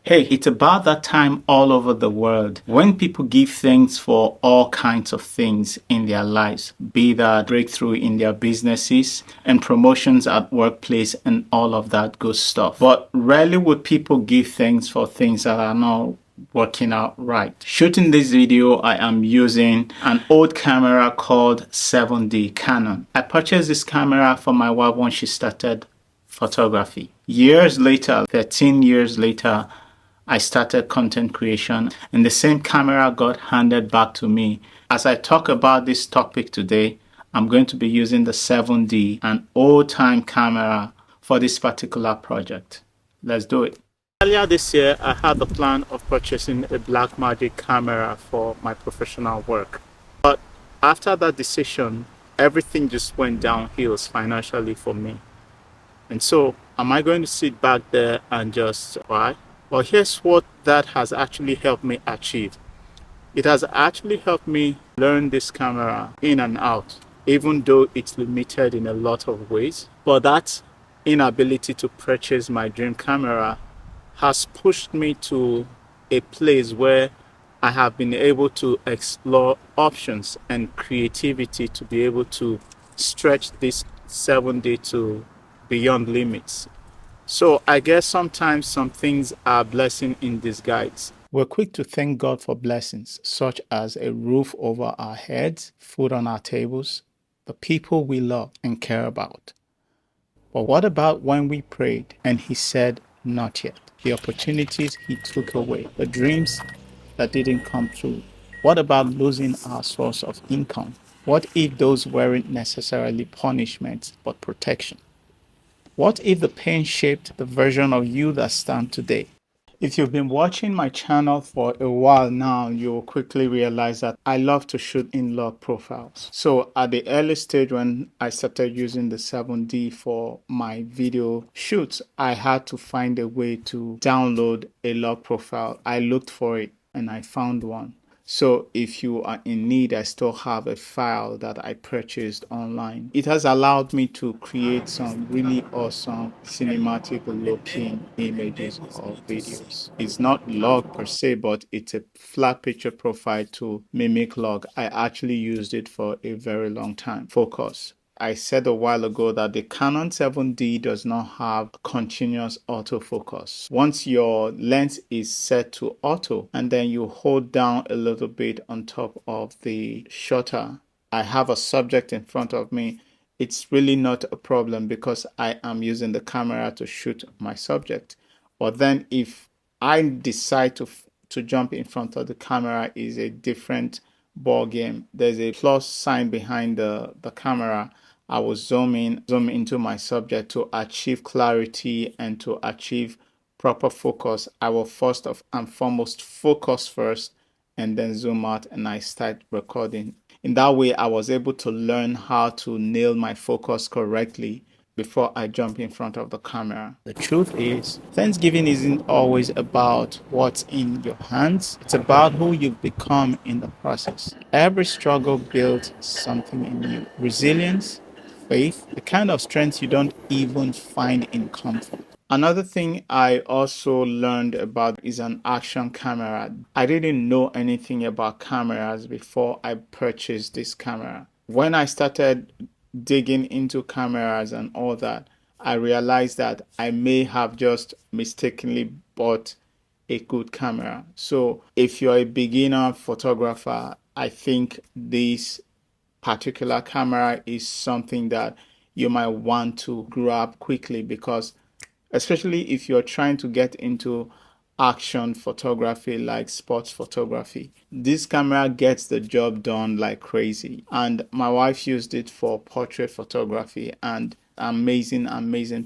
Hey, it's about that time all over the world when people give thanks for all kinds of things in their lives, be that breakthrough in their businesses and promotions at workplace and all of that good stuff. But rarely would people give thanks for things that are not working out right. Shooting this video, I am using an old camera called 7D Canon. I purchased this camera for my wife when she started photography. Years later, 13 years later, I started content creation and the same camera got handed back to me. As I talk about this topic today, I'm going to be using the 7D, an old-time camera for this particular project. Let's do it. Earlier this year, I had the plan of purchasing a Blackmagic camera for my professional work. But after that decision, everything just went downhill financially for me. And so, am I going to sit back there and just buy? Well, here's what that has actually helped me achieve. It has actually helped me learn this camera in and out, even though it's limited in a lot of ways. But that inability to purchase my dream camera has pushed me to a place where I have been able to explore options and creativity to be able to stretch this 7D to beyond limits. So I guess sometimes some things are blessing in disguise. We're quick to thank God for blessings such as a roof over our heads, food on our tables, the people we love and care about. But what about when we prayed and He said, not yet? The opportunities He took away, the dreams that didn't come true. What about losing our source of income? What if those weren't necessarily punishments but protection? What if the pain shaped the version of you that stands today? If you've been watching my channel for a while now, you'll quickly realize that I love to shoot in-log profiles. So at the early stage when I started using the 7D for my video shoots, I had to find a way to download a log profile. I looked for it and I found one. So if you are in need, I still have a file that I purchased online. It has allowed me to create some really awesome cinematic looking images or videos. It's not log per se, but it's a flat picture profile to mimic log. I actually used it for a very long time. Focus. I said a while ago that the Canon 7D does not have continuous autofocus. Once your lens is set to auto and then you hold down a little bit on top of the shutter, I have a subject in front of me. It's really not a problem because I am using the camera to shoot my subject. But then if I decide to jump in front of the camera is a different ball game. There's a plus sign behind the camera. I will zoom into my subject to achieve clarity and to achieve proper focus. I will first and foremost focus first and then zoom out and I start recording. In that way, I was able to learn how to nail my focus correctly before I jump in front of the camera. The truth is, Thanksgiving isn't always about what's in your hands. It's about who you've become in the process. Every struggle builds something in you. Resilience, faith, the kind of strength you don't even find in comfort. Another thing I also learned about is an action camera. I didn't know anything about cameras before I purchased this camera. When I started digging into cameras and all that, I realized that I may have just mistakenly bought a good camera. So if you're a beginner photographer, I think this particular camera is something that you might want to grab quickly, because especially if you're trying to get into action photography like sports photography, this camera gets the job done like crazy. And my wife used it for portrait photography and amazing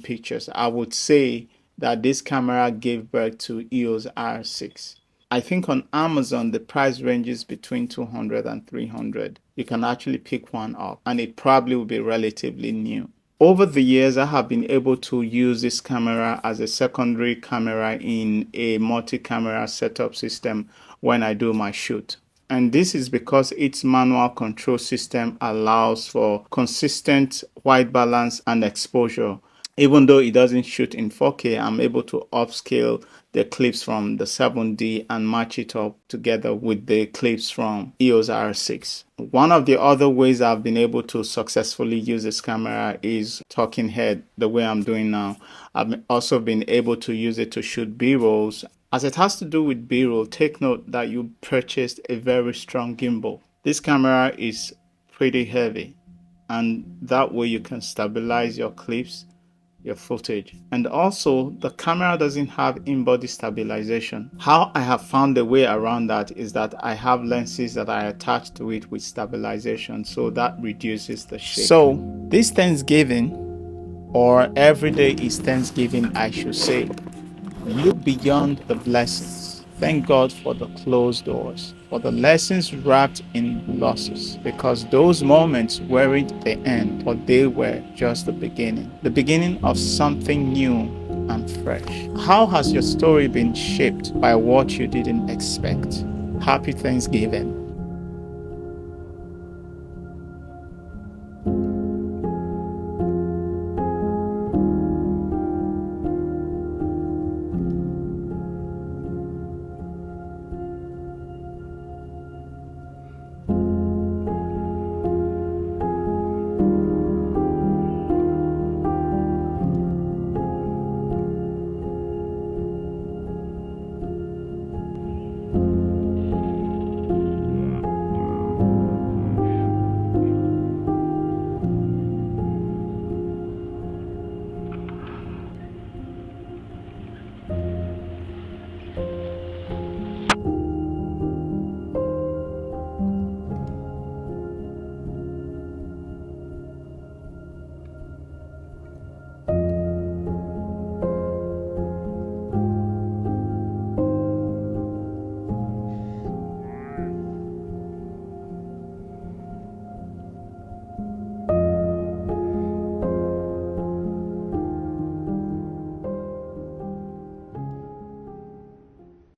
pictures. I would say that this camera gave birth to EOS R6. I think on Amazon the price ranges between 200 and 300. You can actually pick one up and it probably will be relatively new. Over the years, I have been able to use this camera as a secondary camera in a multi-camera setup system when I do my shoot. And this is because its manual control system allows for consistent white balance and exposure. Even though it doesn't shoot in 4K, I'm able to upscale the clips from the 7D and match it up together with the clips from EOS R6. One of the other ways I've been able to successfully use this camera is talking head, the way I'm doing now. I've also been able to use it to shoot B-rolls. As it has to do with B-roll, take note that you purchased a very strong gimbal. This camera is pretty heavy, and that way you can stabilize your clips, your footage. And also, the camera doesn't have in-body stabilization. How I have found a way around that is that I have lenses that I attach to it with stabilization, so that reduces the shake. So this Thanksgiving, or every day is Thanksgiving I should say, look beyond the blessings. Thank God for the closed doors, for the lessons wrapped in losses, because those moments weren't the end, but they were just the beginning of something new and fresh. How has your story been shaped by what you didn't expect? Happy Thanksgiving.